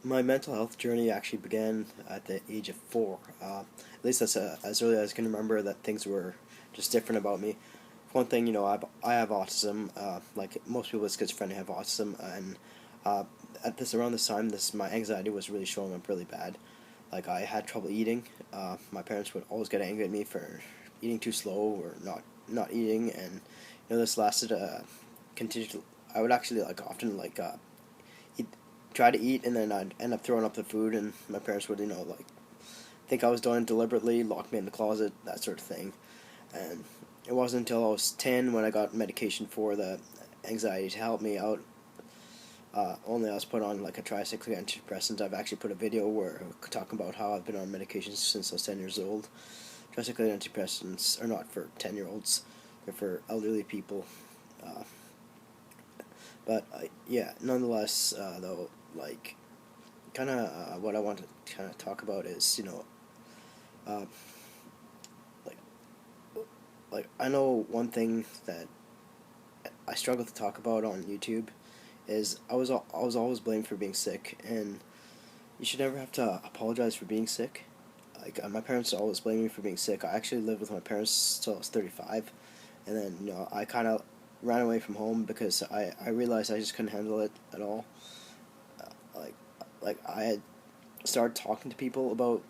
My mental health journey actually began at the age of 4. At least that's as early as I can remember that things were just different about me. For one thing, I have autism. Like most people with schizophrenia have autism, and uh, at this around this time, this my anxiety was really showing up really bad. Like I had trouble eating. My parents would always get angry at me for eating too slow or not eating, and this lasted continued. I would actually often eat, try to eat, and then I'd end up throwing up the food, and my parents would think I was doing it deliberately, lock me in the closet, that sort of thing. And it wasn't until I was 10 when I got medication for the anxiety to help me out. Only I was put on like a tricyclic antidepressant. I've actually put a video where I talk about how I've been on medications since I was 10 years old. Tricyclic antidepressants are not for 10-year-olds; they're for elderly people. Uh, but yeah, nonetheless, though, like kind of what I want to kind of talk about is uh, like I know one thing that I struggle to talk about on YouTube is I was always blamed for being sick, and you should never have to apologize for being sick. Like my parents always blamed me for being sick. I actually lived with my parents till I was 35, and then I kind of ran away from home because I realized I just couldn't handle it at all. Like I had started talking to people about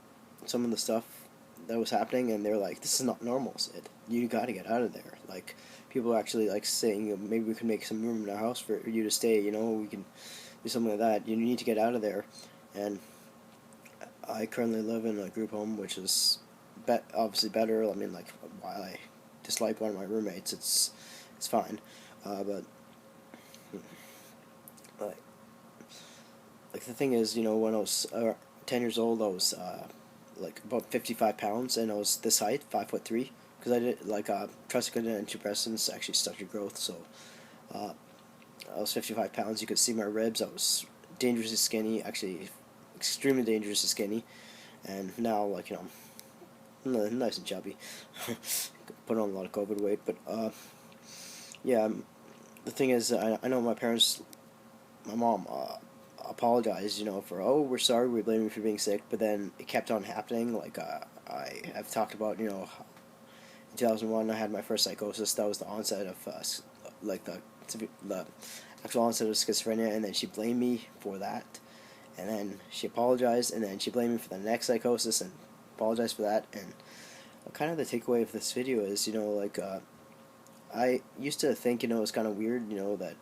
some of the stuff that was happening, and they're like, "This is not normal, Sid. You got to get out of there." Like people are actually like saying, "Maybe we can make some room in our house for you to stay. We can do something like that. You need to get out of there." And I currently live in a group home, which is obviously better. I mean, like while I dislike one of my roommates, it's fine. But like the thing is, when I was 10 years old, I was like about 55 pounds, and I was this height, 5'3", because I did tricycle antidepressants actually stutter growth. So uh, I was 55 pounds. You could see my ribs. I was dangerously skinny, actually extremely dangerously skinny, and now I'm nice and chubby. Put on a lot of COVID weight, but yeah. The thing is, I know my parents, my mom apologized, for, "Oh, we're sorry, we blame you for being sick," but then it kept on happening. Like I've talked about, in 2001 I had my first psychosis. That was the onset of like the actual onset of schizophrenia, and then she blamed me for that, and then she apologized, and then she blamed me for the next psychosis and apologized for that. And kind of the takeaway of this video is, I used to think, it was kind of weird, that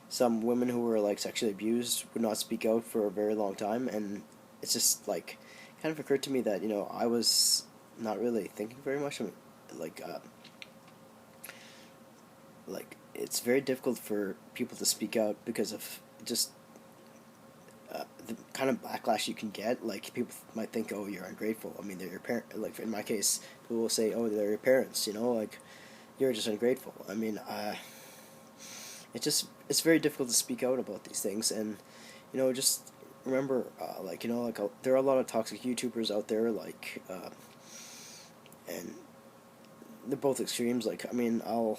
some women who were like sexually abused would not speak out for a very long time, and it's just like kind of occurred to me that I was not really thinking very much. I mean, like uh, it's very difficult for people to speak out because of just the kind of backlash you can get. Like people might think, "Oh, you're ungrateful." I mean, they're your parent. Like in my case, people will say, "Oh, they're your parents." Like you're just ungrateful. I mean, it's very difficult to speak out about these things, and just remember, there are a lot of toxic YouTubers out there, and they're both extremes. Like I mean, I'll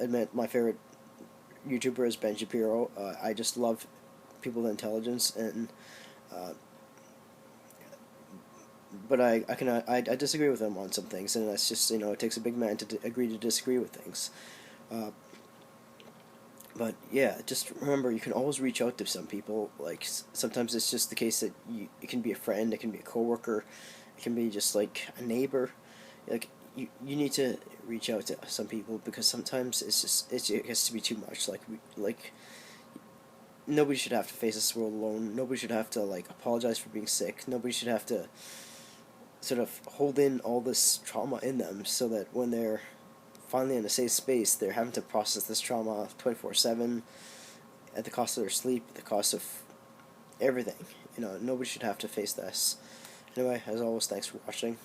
admit my favorite YouTuber is Ben Shapiro. I just love people with intelligence, and uh, but I disagree with him on some things, and that's just it takes a big man to agree to disagree with things. Uh, but yeah, just remember, you can always reach out to some people. Like sometimes it's just the case that it can be a friend, it can be a coworker, it can be just like a neighbor. Like you need to reach out to some people, because sometimes it gets to be too much. Nobody should have to face this world alone. Nobody should have to apologize for being sick. Nobody should have to sort of hold in all this trauma in them, so that when they're finally in a safe space, they're having to process this trauma 24/7 at the cost of their sleep, at the cost of everything. Nobody should have to face this. Anyway, as always, thanks for watching.